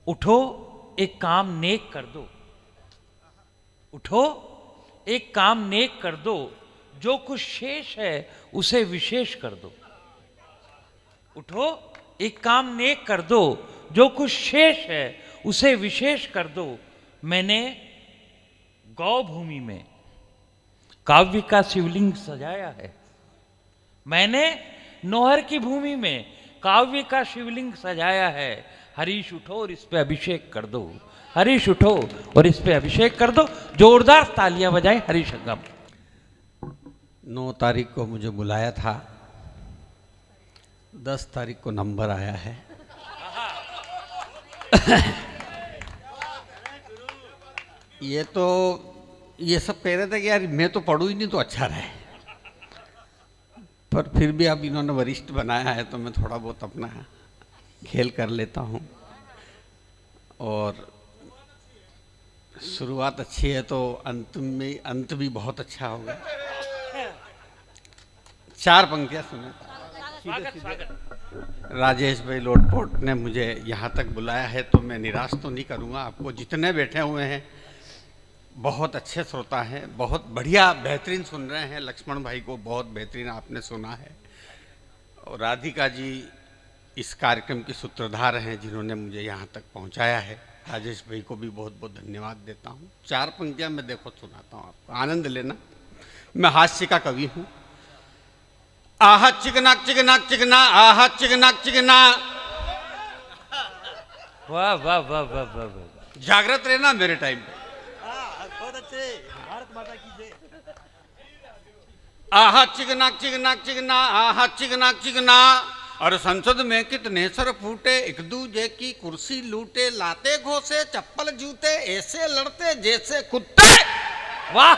उठो एक काम नेक कर दो, उठो एक काम नेक कर दो, जो कुछ शेष है उसे विशेष कर दो। उठो एक काम नेक कर दो, जो कुछ शेष है उसे विशेष कर दो। मैंने गौ भूमि में काव्य का शिवलिंग सजाया है, मैंने नौहर की भूमि में काव्य का शिवलिंग सजाया है। हरीश उठो और इस पे अभिषेक कर दो, हरीश उठो और इस पे अभिषेक कर दो। जोरदार तालियां बजाएं हरीश अंगम। 9 तारीख को मुझे बुलाया था, 10 तारीख को नंबर आया है। ये सब कह रहे थे कि यार मैं तो पढ़ूं ही नहीं तो अच्छा रहे, पर फिर भी अब इन्होंने वरिष्ठ बनाया है तो मैं थोड़ा बहुत अपना खेल कर लेता हूँ। और शुरुआत अच्छी है तो अंत भी बहुत अच्छा होगा। 4 पंक्तियाँ सुने। राजेश भाई लोटपोट ने मुझे यहाँ तक बुलाया है तो मैं निराश तो नहीं करूँगा आपको। जितने बैठे हुए हैं बहुत अच्छे श्रोता हैं, बहुत बढ़िया बेहतरीन सुन रहे हैं। लक्ष्मण भाई को बहुत बेहतरीन आपने सुना है, और राधिका जी इस कार्यक्रम की सूत्रधार हैं जिन्होंने मुझे यहाँ तक पहुँचाया है। राजेश भाई को भी बहुत बहुत धन्यवाद देता हूँ। 4 पंक्तियाँ मैं देखो सुनाता हूँ आपको, आनंद लेना। मैं हास्य का कवि हूँ। आहा चिकनाक चिकनाक चिकना, आहा चिकनाक चिकना। वाह वाह वाह वाह वाह वाह। जागृत रहना मेरे टाइम पे। आहा चिकनाक चिकनाक चिकना, आहा चिकनाक चिकना। और संसद में कितने सर फूटे, एक दूजे की कुर्सी लूटे, लाते घोसे चप्पल जूते, ऐसे लड़ते जैसे कुत्ते। वाह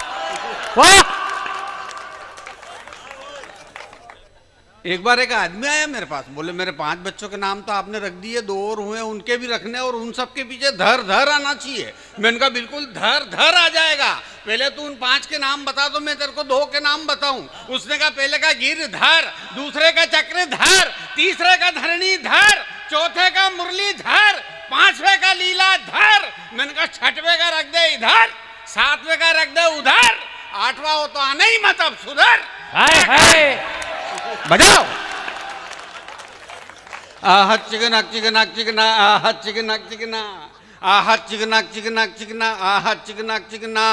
वाह। एक बार एक आदमी आया मेरे पास, बोले मेरे 5 बच्चों के नाम तो आपने रख दिए, 2 और हुए उनके भी रखने, और उन सब के पीछे धर धर आना चाहिए। मैंने कहा बिल्कुल धर धर आ जाएगा, पहले तू उन 5 के नाम बता दो, मैं तेरे को 2 के नाम बताऊं। उसने कहा पहले का गिरधर, दूसरे का चक्रधर, तीसरे का धरणीधर, चौथे का मुरलीधर, 5वें का लीलाधर। मैंने कहा 6वें का रख दे इधर, 7वें का रख दे उधर, 8वां हो तो आना ही मत, अब सुधर। हाय हाय बजाओ। आहा चिकनाक चिकनाक चिकना, आहा चिकनाक चिकना, आहा चिकनाक चिकनाक चिकना, आहा चिकनाक चिकना।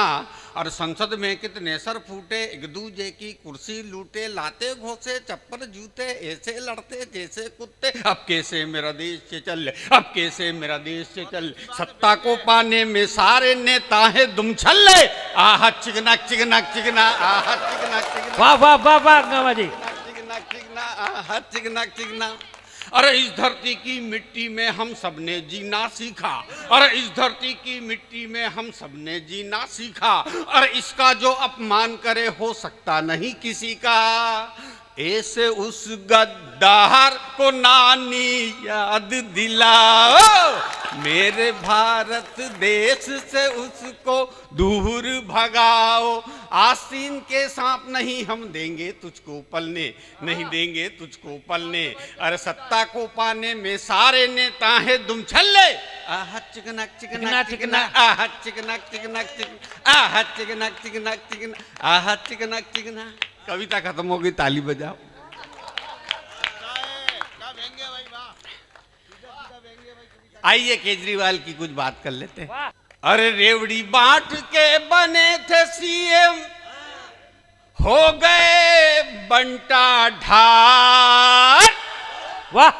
और संसद में कितने सर फूटे, एक दूजे की कुर्सी लूटे, लाते घोसे चप्पल जूते, ऐसे लड़ते जैसे कुत्ते। अब कैसे मेरा देश से चल, अब कैसे मेरा देश से चल, सत्ता को पाने में सारे नेता है दुम छल्ले। आहा चिकनाक चिकनाक चिकना, आहा चिकनाक चिकना। वाह वाह वाह वाह अंगमा जी। चिकना चिकना। अरे इस धरती की मिट्टी में हम सबने जीना सीखा, अरे इस धरती की मिट्टी में हम सबने जीना सीखा। अरे इसका जो अपमान करे हो सकता नहीं किसी का, ऐसे उस गद्दार को नानी याद दिलाओ। मेरे भारत देश से उसको दूर भगाओ। आसीन के सांप नहीं हम देंगे तुझको पलने, नहीं देंगे तुझको पलने। अरे सत्ता को पाने में सारे नेता हैं दुम छल्ले। आहा चिकनाक चिकनाक चिकना, आहा चिकनाक चिकनाक चिकना, आहा चिकनाक चिकनाक चिकना, आहा चिकनाक चिकना। कविता खत्म हो गई, ताली बजाओ। आइए केजरीवाल की कुछ बात कर लेते हैं। अरे रेवड़ी बांट के बने थे सीएम, हो गए बंटा ढार। वाह।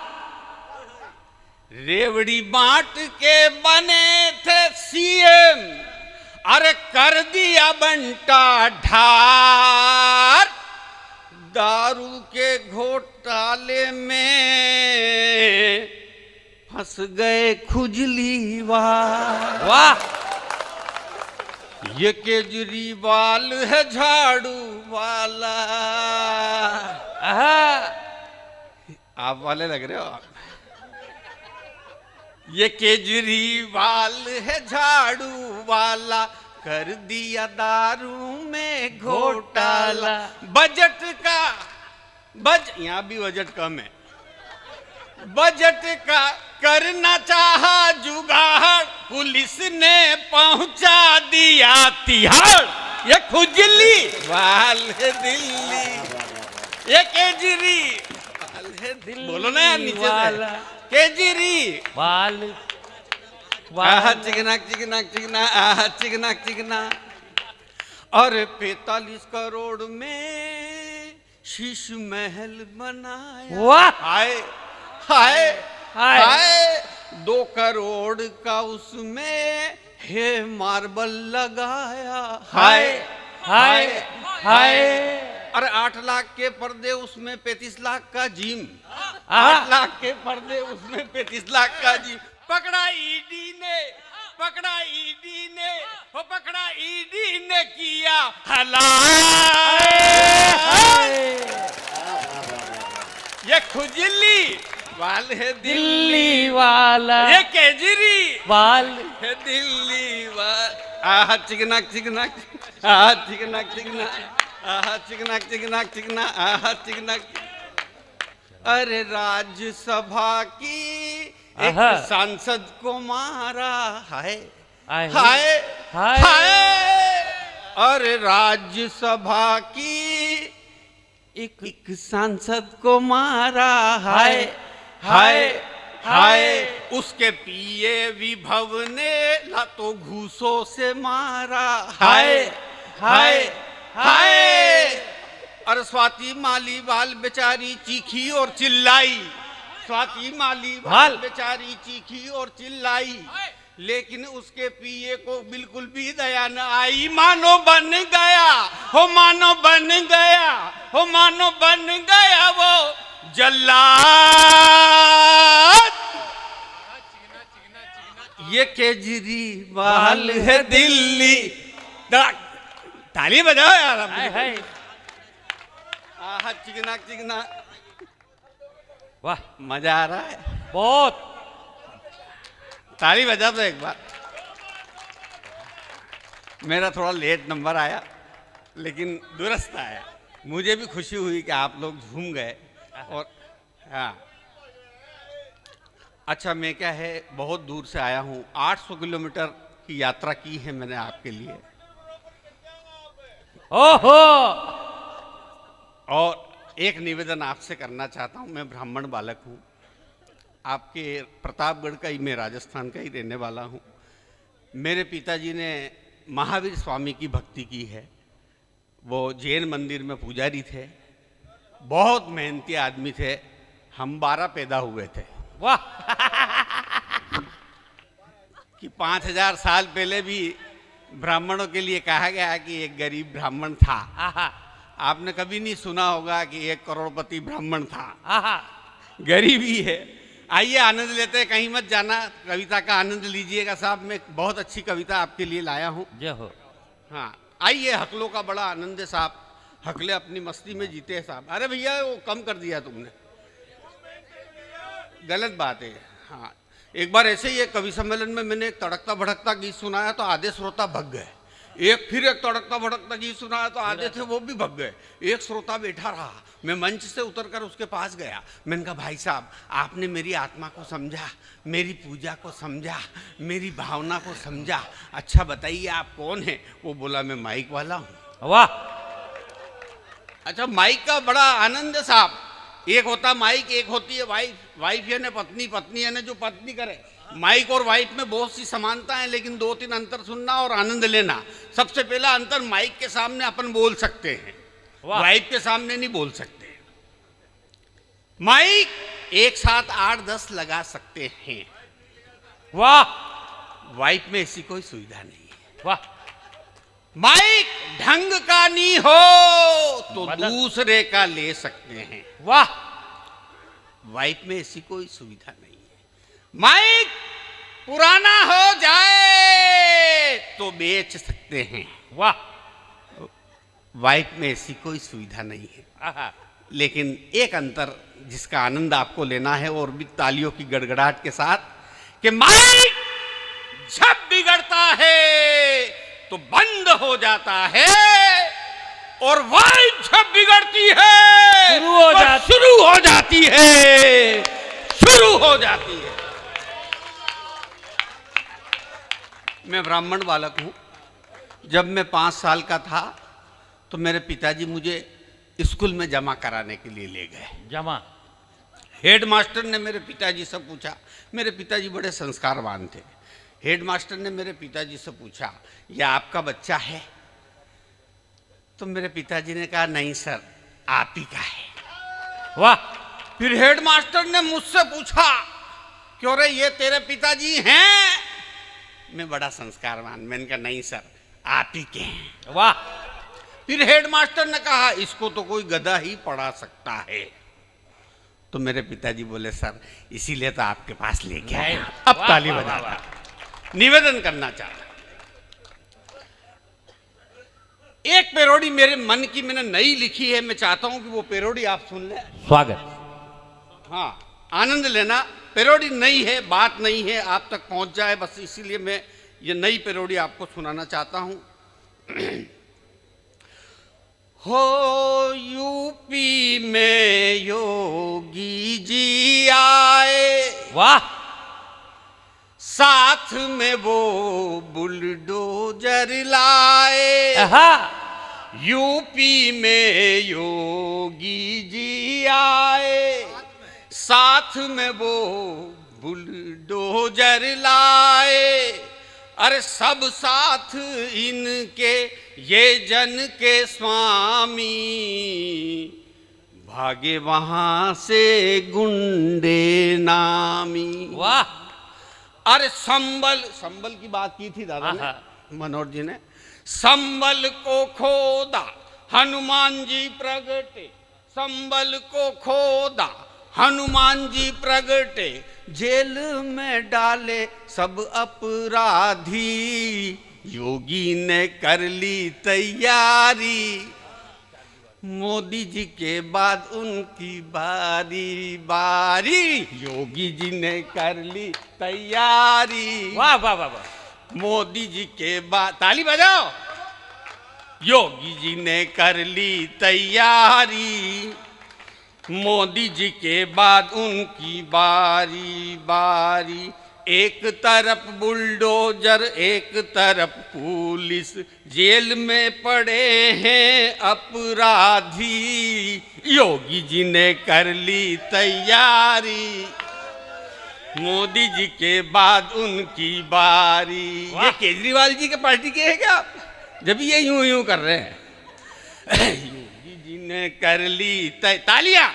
रेवड़ी बांट के बने थे सीएम, अरे कर दिया बंटा ढार। दारू के घोटाले में फंस गए खुजली वाह। ये केजरीवाल है झाड़ू वाला। आप वाले लग रहे हो आप। ये केजरीवाल है झाड़ू वाला, कर दिया दारू में घोटाला। बजट का यहाँ भी बजट कम है। बजट का करना चाहा जुगाड़, किसने पहुंचा दिया तिहाड़, ये खुजली वाले दिल्ली, ये केजरीवाल है दिल्ली, बोलो ना यार नीचे से, केजरीवाल आहा चिकनाक चिकनाक चिकना, आहा चिकनाक चिकना। और 45 करोड़ में शीश महल बनाया, वाह हाय हाय हाय। हाय 2 करोड़ का उसमें है मार्बल लगाया, हाय हाय हाय। अरे 8 लाख के पर्दे उसमें 35 लाख का जिम, आहा। 8 लाख के पर्दे उसमें 35 लाख का जिम। पकड़ा ईडी ने, पकड़ा ईडी ने, वो पकड़ा ईडी ने किया हलाल, ये खुजली वाल है दिल्ली वाला, ये केजरीवाल वाल है दिल्ली वाल। आहा चिकनाक चिकनाक, आहा चिकनाक चिकना, आहा चिकनाक चिकनाक चिकना, आहा चिकनाक। अरे राज्यसभा की एक आहा। सांसद को मारा, हाय हाय हाय हाय। हाय। अरे राज्यसभा की एक सांसद को मारा, हाय हाय हाय। उसके पीए विभव ने लातों घूसों से मारा, हाय हाय हाय। और स्वाति मालीवाल बेचारी चीखी और चिल्लाई, स्वाति मालीवाल बेचारी चीखी और चिल्लाई, लेकिन उसके पीए को बिल्कुल भी दया न आई। मानो बन गया हो, मानो बन गया हो, मानो बन गया वो जल्लाद, ये केजरीवाल है दिल्ली। ताली बजाओ यार। हाय हाय। आहा चिकनाक चिकना, वाह मजा आ रहा है, बहुत। ताली बजा दो एक बार। मेरा थोड़ा लेट नंबर आया लेकिन दुरुस्त आया, मुझे भी खुशी हुई कि आप लोग झूम गए। और हाँ अच्छा, मैं क्या है बहुत दूर से आया हूँ, 800 किलोमीटर की यात्रा की है मैंने आपके लिए। ओहो। और एक निवेदन आपसे करना चाहता हूँ, मैं ब्राह्मण बालक हूँ, आपके प्रतापगढ़ का ही, मैं राजस्थान का ही रहने वाला हूँ। मेरे पिताजी ने महावीर स्वामी की भक्ति की है, वो जैन मंदिर में पुजारी थे, बहुत मेहनती आदमी थे। हम 12 पैदा हुए थे। वाह। कि 5000 साल पहले भी ब्राह्मणों के लिए कहा गया कि एक गरीब ब्राह्मण था। आहा आपने कभी नहीं सुना होगा कि एक करोड़पति ब्राह्मण था। आहा। गरीब ही है। आइए आनंद लेते हैं, कहीं मत जाना, कविता का आनंद लीजिएगा साहब। मैं बहुत अच्छी कविता आपके लिए लाया हूँ। जय हो। हाँ आइए, हकलों का बड़ा आनंद है साहब, हकले अपनी मस्ती में जीते हैं साहब। अरे भैया वो कम कर दिया तुमने, गलत बात है। हाँ एक बार ऐसे ही एक कवि सम्मेलन में मैंने एक तड़कता भड़कता गीत सुनाया तो आधे श्रोता भग गए। फिर एक तड़कता भड़कता गीत सुनाया तो आधे थे वो भी भग गए। एक श्रोता बैठा रहा, मैं मंच से उतरकर उसके पास गया। मैंने कहा भाई साहब, आपने मेरी आत्मा को समझा, मेरी पूजा को समझा, मेरी भावना को समझा, अच्छा बताइए आप कौन है? वो बोला मैं माइक वाला हूँ। वाह। अच्छा, माइक का बड़ा आनंद है साहब। एक होता माइक, एक होती है वाइफ। वाइफ यानी पत्नी, पत्नी यानी जो पत्नी करे। माइक और वाइफ में बहुत सी समानता है, लेकिन 2-3 अंतर सुनना और आनंद लेना। सबसे पहला अंतर, माइक के सामने अपन बोल सकते हैं, वाइफ के सामने नहीं बोल सकते। माइक एक साथ 8-10 लगा सकते हैं, वाह। वाइफ में ऐसी कोई सुविधा नहीं है। वाह। माइक ढंग का नहीं हो तो मदद। दूसरे का ले सकते हैं, वाह। वाइफ में ऐसी कोई सुविधा नहीं है। माइक पुराना हो जाए तो बेच सकते हैं, वाह। वाइफ में ऐसी कोई सुविधा नहीं है। आहा। लेकिन एक अंतर जिसका आनंद आपको लेना है, और भी तालियों की गड़गड़ाहट के साथ, कि माइक जब बिगड़ता है तो बंद हो जाता है, और वाइफ जब बिगड़ती है शुरू हो तो जाती शुरू हो जाती है, शुरू हो जाती है। मैं ब्राह्मण बालक हूँ। जब मैं 5 साल का था तो मेरे पिताजी मुझे स्कूल में जमा कराने के लिए ले गए। जमा? हेडमास्टर ने मेरे पिताजी से पूछा, मेरे पिताजी बड़े संस्कारवान थे। हेडमास्टर ने मेरे पिताजी से पूछा, यह आपका बच्चा है? तो मेरे पिताजी ने कहा, नहीं सर, आप ही का है। वाह! फिर हेडमास्टर ने मुझसे पूछा, क्यों रे, ये तेरे पिताजी हैं? मैं बड़ा संस्कारवान, मैंने कहा नहीं सर, आप ही के हैं। वाह! फिर हेडमास्टर ने कहा, इसको तो कोई गधा ही पढ़ा सकता है। तो मेरे पिताजी बोले, सर इसीलिए तो आपके पास लेके आए। अब ताली बजा, निवेदन करना चाहता। एक पेरोडी मेरे मन की मैंने नई लिखी है, मैं चाहता हूं कि वो पेरोडी आप सुन लें। स्वागत। हाँ, आनंद लेना। पेरोडी नई है, बात नहीं है, आप तक पहुंच जाए, बस इसीलिए मैं ये नई पेरोडी आपको सुनाना चाहता हूं। हो यूपी में योगी जी आए, वाह! साथ में वो बुलडोजर लाए। आहा! यूपी में योगी जी आए, साथ में वो बुलडोजर लाए। अरे सब साथ इनके ये जन के स्वामी, भागे वहां से गुंडे नामी। वाह! अरे संबल की बात की थी दादा ने, मनोहर जी ने। संबल को खोदा हनुमान जी प्रगटे, संबल को खोदा हनुमान जी प्रगटे, जेल में डाले सब अपराधी, योगी ने कर ली तैयारी। मोदी जी के बाद उनकी बारी बारी, योगी जी ने कर ली तैयारी। वाह वाह वाह वाह! मोदी जी के बाद, ताली बजाओ, योगी जी ने कर ली तैयारी। मोदी जी के बाद उनकी बारी बारी। एक तरफ बुलडोजर, एक तरफ पुलिस, जेल में पड़े हैं अपराधी, योगी जी ने कर ली तैयारी। मोदी जी के बाद उनकी बारी। ये केजरीवाल जी के पार्टी के हैं क्या? जब ये यूं यूं कर रहे हैं। योगी जी ने कर ली तालियां,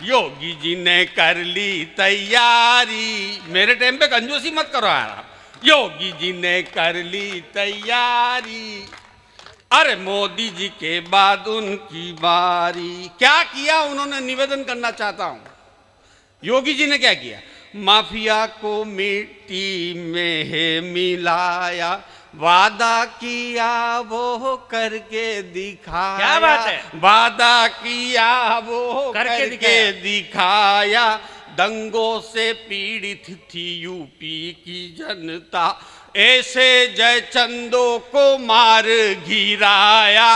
योगी जी ने कर ली तैयारी। मेरे टाइम पे कंजूसी मत करो यार। योगी जी ने कर ली तैयारी। अरे मोदी जी के बाद उनकी बारी। क्या किया उन्होंने, निवेदन करना चाहता हूं। योगी जी ने क्या किया? माफिया को मिट्टी में है मिलाया, वादा किया वो करके दिखाया। क्या बात है? वादा किया वो करके दिखाया। दंगों से पीड़ित थी यूपी की जनता, ऐसे जयचंदों को मार गिराया।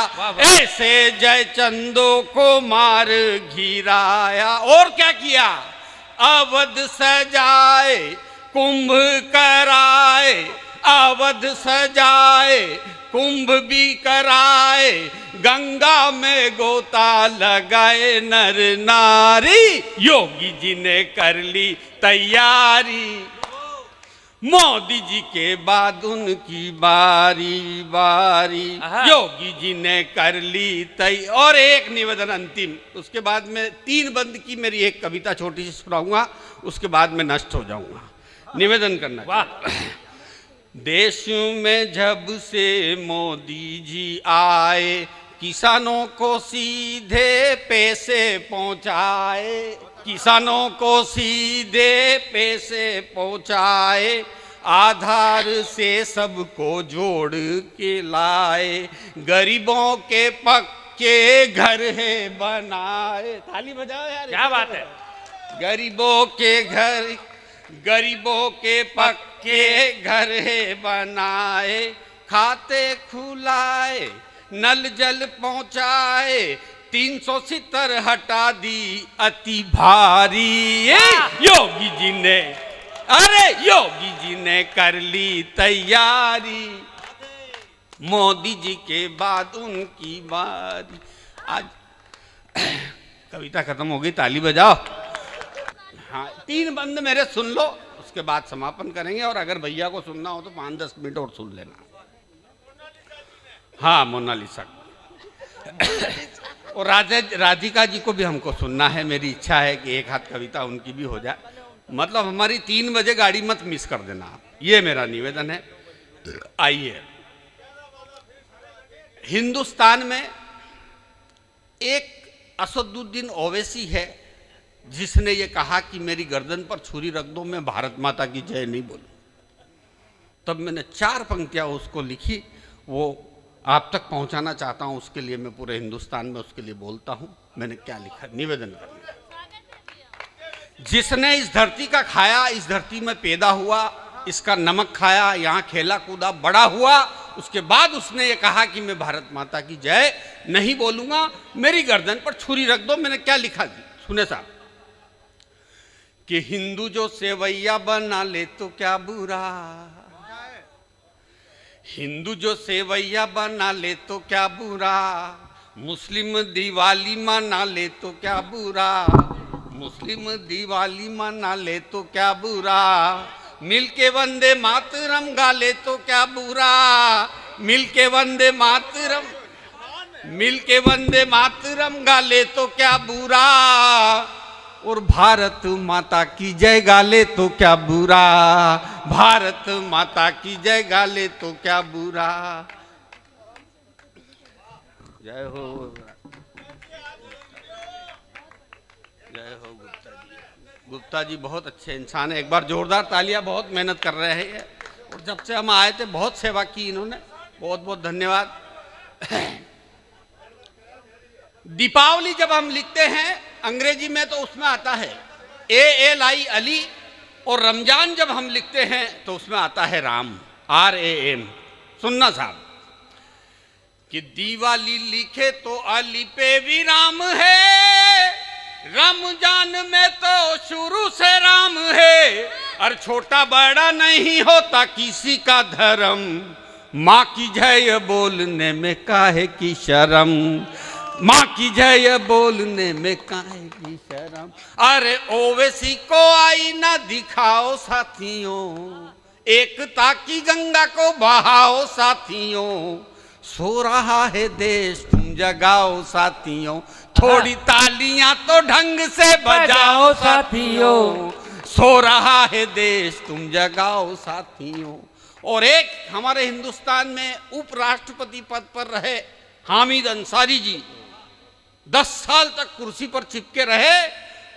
ऐसे जयचंदों को मार गिराया। और क्या किया? अवध सजाए, कुंभ कराए, अवध सजाए, कुंभ भी कराए, गंगा में गोता लगाए नर नारी, योगी जी ने कर ली तैयारी। मोदी जी के बाद उनकी बारी बारी, योगी जी ने कर ली और एक निवेदन अंतिम, उसके बाद में 3 बंद की मेरी एक कविता छोटी सी सुनाऊंगा, उसके बाद में नष्ट हो जाऊंगा। निवेदन करना। वाह! देश में जब से मोदी जी आए, किसानों को सीधे पैसे पहुंचाए। किसानों को सीधे पैसे पहुंचाए, आधार से सबको जोड़ के लाए। गरीबों के पक्के घर है बनाए। ताली बजाओ यार, क्या बात है। गरीबों के घर, गरीबों के पक्के घर है बनाए। खाते खुलाए, नल जल पहुंचाए, 370 हटा दी अति भारी। योगी जी ने अरे योगी जी ने कर ली तैयारी, मोदी जी के बाद उनकी बारी। आज कविता खत्म हो गई, ताली बजाओ। हाँ, 3 बंद मेरे सुन लो, उसके बाद समापन करेंगे। और अगर भैया को सुनना हो तो 5-10 मिनट और सुन लेना। हाँ, मोनालिसा और राधिका जी को भी हमको सुनना है। मेरी इच्छा है कि एक हाथ कविता उनकी भी हो जाए। मतलब हमारी 3 बजे गाड़ी मत मिस कर देना आप, ये मेरा निवेदन है। आइए, हिंदुस्तान में एक असदुद्दीन ओवैसी है जिसने ये कहा कि मेरी गर्दन पर छुरी रख दो, मैं भारत माता की जय नहीं बोलूं। तब मैंने 4 पंक्तियां उसको लिखी, वो आप तक पहुंचाना चाहता हूं। उसके लिए मैं पूरे हिंदुस्तान में उसके लिए बोलता हूं। मैंने क्या लिखा, निवेदन करना। जिसने इस धरती का खाया, इस धरती में पैदा हुआ, इसका नमक खाया, यहाँ खेला कूदा बड़ा हुआ, उसके बाद उसने ये कहा कि मैं भारत माता की जय नहीं बोलूंगा, मेरी गर्दन पर छुरी रख दो। मैंने क्या लिखा जी, सुने साहब, कि हिंदू जो सेवैया बना ले तो क्या बुरा, हिंदू जो सेवैया बना ले तो क्या बुरा, मुस्लिम दिवाली मना ले तो क्या बुरा, मुस्लिम दिवाली मना ले तो क्या बुरा, मिलके वंदे मातरम गा ले तो क्या बुरा, मिलके वंदे मातरम, मिलके वंदे मातरम गा ले तो क्या बुरा, और भारत माता की जय गा ले तो क्या बुरा, भारत माता की जय गा ले तो क्या बुरा। जय हो, जय हो गुप्ता जी। गुप्ता जी बहुत अच्छे इंसान है, एक बार जोरदार तालियां। बहुत मेहनत कर रहे हैं और जब से हम आए थे बहुत सेवा की इन्होंने, बहुत बहुत धन्यवाद। दीपावली जब हम लिखते हैं अंग्रेजी में तो उसमें आता है ALI अली, और रमजान जब हम लिखते हैं तो उसमें आता है राम, RAM। सुनना साहब, कि दिवाली लिखे तो अली पे भी राम है, रमजान में तो शुरू से राम है, और छोटा बड़ा नहीं होता किसी का धर्म, माँ की जय बोलने में काहे की शर्म, माँ की जय बोलने में काहे की शर्म। अरे ओवैसी को आईना दिखाओ साथियों, एकता की गंगा को बहाओ साथियों, सो रहा है देश तुम जगाओ साथियों, थोड़ी तालियां तो ढंग से बजाओ साथियों, सो रहा है देश तुम जगाओ साथियों। और एक हमारे हिंदुस्तान में उपराष्ट्रपति पद पर रहे हामिद अंसारी जी, 10 साल तक कुर्सी पर चिपके रहे,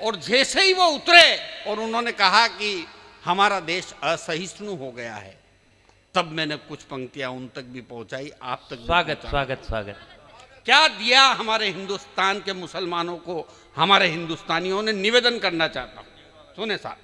और जैसे ही वो उतरे और उन्होंने कहा कि हमारा देश असहिष्णु हो गया है, तब मैंने कुछ पंक्तियां उन तक भी पहुंचाई, आप तक। स्वागत स्वागत स्वागत। क्या दिया हमारे हिंदुस्तान के मुसलमानों को हमारे हिंदुस्तानियों ने, निवेदन करना चाहता हूं। सुने साहब,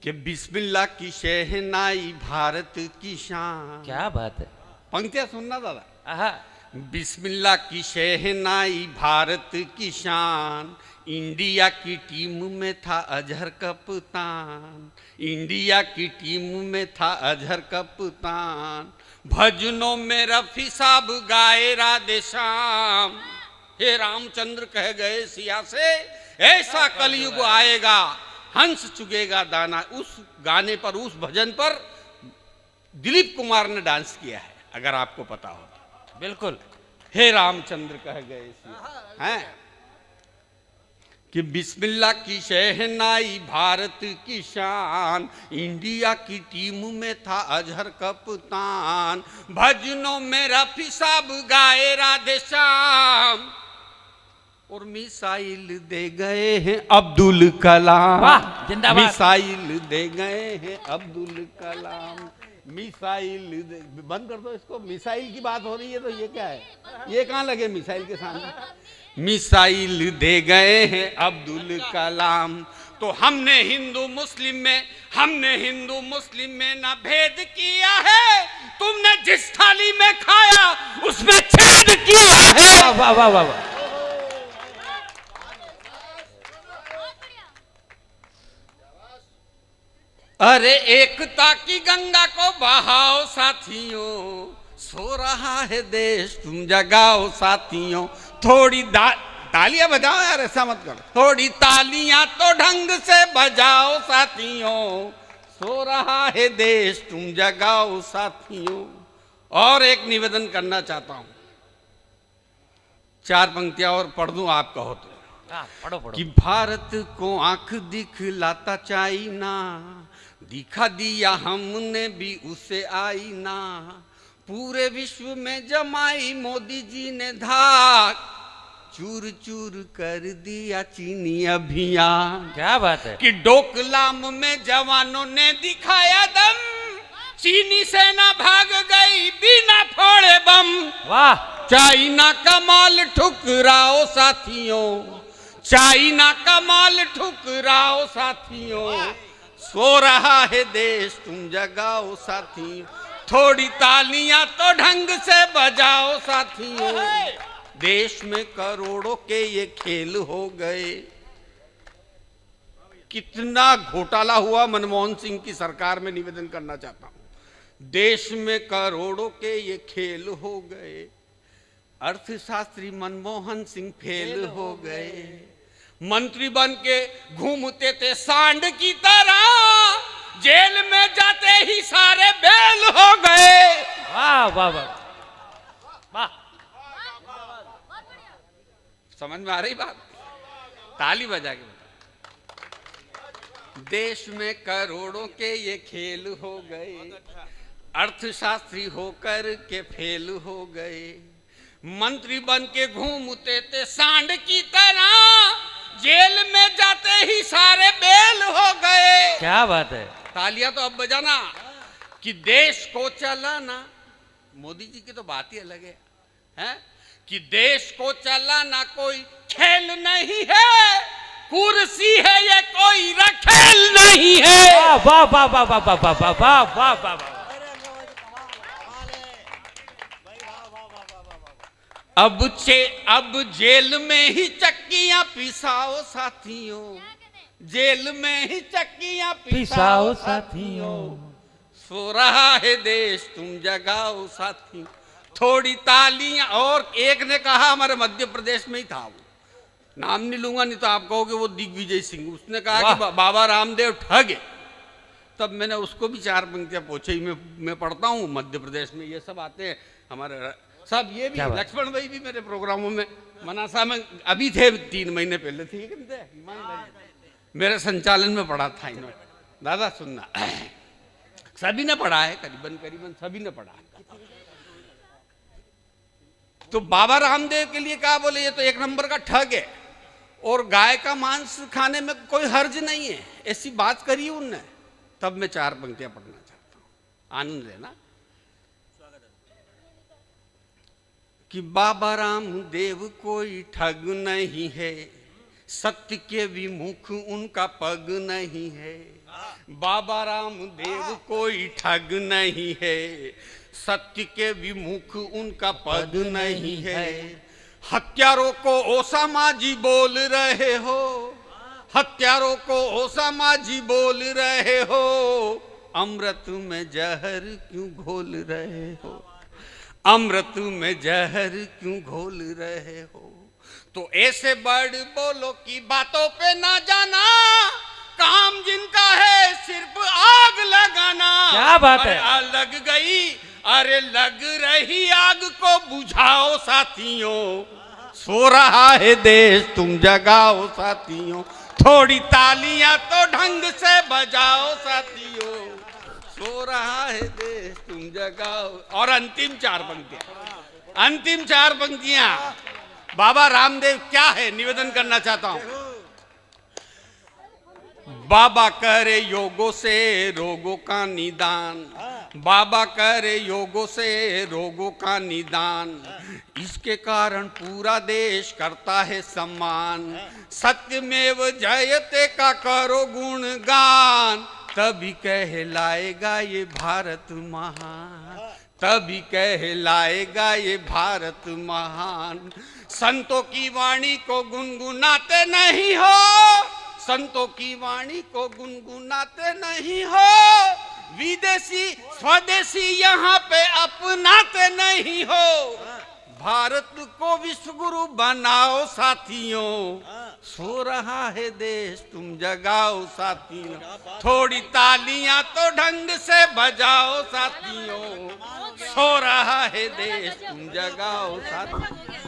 कि बिस्मिल्लाह की शहनाई भारत की शान। क्या बात है, पंक्तियां सुनना दादा। आहा, बिस्मिल्लाह की शहनाई भारत की शान, इंडिया की टीम में था अजहर कप्तान, इंडिया की टीम में था अजहर कप्तान, भजनों में रफी साहब गाए राधे श्याम, हे रामचंद्र कह गए सिया से ऐसा कलयुग आएगा, हंस चुगेगा दाना। उस गाने पर, उस भजन पर दिलीप कुमार ने डांस किया है, अगर आपको पता हो। बिल्कुल, हे रामचंद्र कह गए हैं कि बिस्मिल्लाह की शहनाई भारत की शान, इंडिया की टीम में था अजहर कप्तान, भजनों में रफी साहब गाए राधे श्याम, और मिसाइल दे गए हैं अब्दुल कलाम। वाह, जिंदाबाद। मिसाइल दे गए हैं अब्दुल कलाम, मिसाइल बंद कर दो इसको, मिसाइल की बात हो रही है तो ये क्या है, ये कहाँ लगे मिसाइल के सामने। मिसाइल दे गए हैं अब्दुल कलाम, तो हमने हिंदू मुस्लिम में, हमने हिंदू मुस्लिम में ना भेद किया है, तुमने जिस थाली में खाया उसमें छेद किया है। वाह वाह वाह वाह। अरे एकता की गंगा को बहाओ साथियों, सो रहा है देश तुम जगाओ साथियों। थोड़ी तालियां बजाओ यार, ऐसा मत करो। थोड़ी तालियां तो ढंग से बजाओ साथियों, सो रहा है देश तुम जगाओ साथियों। और एक निवेदन करना चाहता हूं, 4 पंक्तियां और पढ़ दूं, आप कहो तो। पढ़ो पढ़ो। कि भारत को आंख दिखलाता चाइना, दिखा दिया हमने भी उसे आईना। पूरे विश्व में जमाई मोदी जी ने धाक, चूर चूर कर दिया चीनी अभियान। क्या बात है। कि डोकलाम में जवानों ने दिखाया दम, चीनी सेना भाग गई बिना फोड़े बम। वाह। चाइना का माल ठुकराओ साथियों, चाइना का माल ठुकराओ साथियों। सो रहा है देश तुम जगाओ साथियों। थोड़ी तालियां तो ढंग से बजाओ साथियों। देश में करोड़ों के ये खेल हो गए। कितना घोटाला हुआ मनमोहन सिंह की सरकार में, निवेदन करना चाहता हूं। देश में करोड़ों के ये खेल हो गए। अर्थशास्त्री मनमोहन सिंह फेल हो गए। मंत्री बन के घूमते थे सांड की तरह, जेल में जाते ही सारे बेल हो गए। वाह वाह वाह वाह। समझ में आ रही बात? ताली बजा के बता। देश में करोड़ों के ये खेल हो गए। अर्थशास्त्री होकर के फेल हो गए। मंत्री बन के घूमते थे सांड की तरह, जेल में जाते ही सारे बेल हो गए। क्या बात है। तालियां तो अब बजाना। कि देश को चलाना, मोदी जी की तो बात ही अलग है? कि देश को चलाना कोई खेल नहीं है, कुर्सी है ये कोई रखेल नहीं है। वाह वाह वाह वाह वाह वाह वाह वाह वाह वाह। अब जेल में ही चक्कियां पिसाओ साथियों, जेल में ही चक्कियां पिसाओ साथियों। सो रहा है देश तुम जगाओ साथियों। थोड़ी तालियां। और एक ने कहा, हमारे मध्य प्रदेश में ही था, वो नाम नहीं लूंगा नहीं तो आप कहोगे वो दिग्विजय सिंह, उसने कहा कि बाबा रामदेव ठग है। तब मैंने उसको भी 4 पंक्तियां पूछी। मैं पढ़ता हूँ, मध्य प्रदेश में ये सब आते हैं हमारे सब। ये भी लक्ष्मण भाई भी मेरे प्रोग्रामों में, मनासा में अभी थे 3 महीने पहले थे, मेरे संचालन में पढ़ा था इन्होंने। दादा सुनना, सभी ने पढ़ा है, करीबन सभी ने पढ़ा है। तो बाबा रामदेव के लिए कहा, बोले ये तो 1 नंबर का ठग है और गाय का मांस खाने में कोई हर्ज नहीं है, ऐसी बात करी उनने। तब मैं 4 पंक्तियां पढ़ना चाहता हूं, आनंद लेना। कि बाबा रामदेव कोई ठग नहीं है, सत्य के विमुख उनका पग नहीं है। बाबा रामदेव कोई ठग नहीं है, सत्य के विमुख उनका पग नहीं है। हत्यारों को ओसामा जी बोल रहे हो, हत्यारों को ओसामा जी बोल रहे हो। अमृत में जहर क्यों घोल रहे हो, अमृत में जहर क्यों घोल रहे हो। तो ऐसे बड़ बोलो की बातों पे ना जाना, काम जिनका है सिर्फ आग लगाना। क्या बात है। लग गई, अरे लग रही आग को बुझाओ साथियों। सो रहा है देश तुम जगाओ साथियों। थोड़ी तालियां तो ढंग से बजाओ साथियों। सो रहा है देश तुम जगाओ। और अंतिम 4 पंक्तियां, अंतिम 4 पंक्तियां बाबा रामदेव क्या है, निवेदन करना चाहता हूं। बाबा करे योगों से रोगों का निदान, बाबा करे योगों से रोगों का निदान। इसके कारण पूरा देश करता है सम्मान। सत्यमेव जयते का करो गुणगान, तभी कहलाएगा ये भारत महान, तभी कहलाएगा ये भारत महान। संतों की वाणी को गुनगुनाते नहीं हो, संतों की वाणी को गुनगुनाते नहीं हो, विदेशी स्वदेशी यहाँ पे अपनाते नहीं हो। भारत को विश्व गुरु बनाओ साथियों, सो रहा है देश तुम जगाओ साथियों, थोड़ी तालियां तो ढंग से बजाओ साथियों, सो रहा है देश तुम जगाओ साथियों।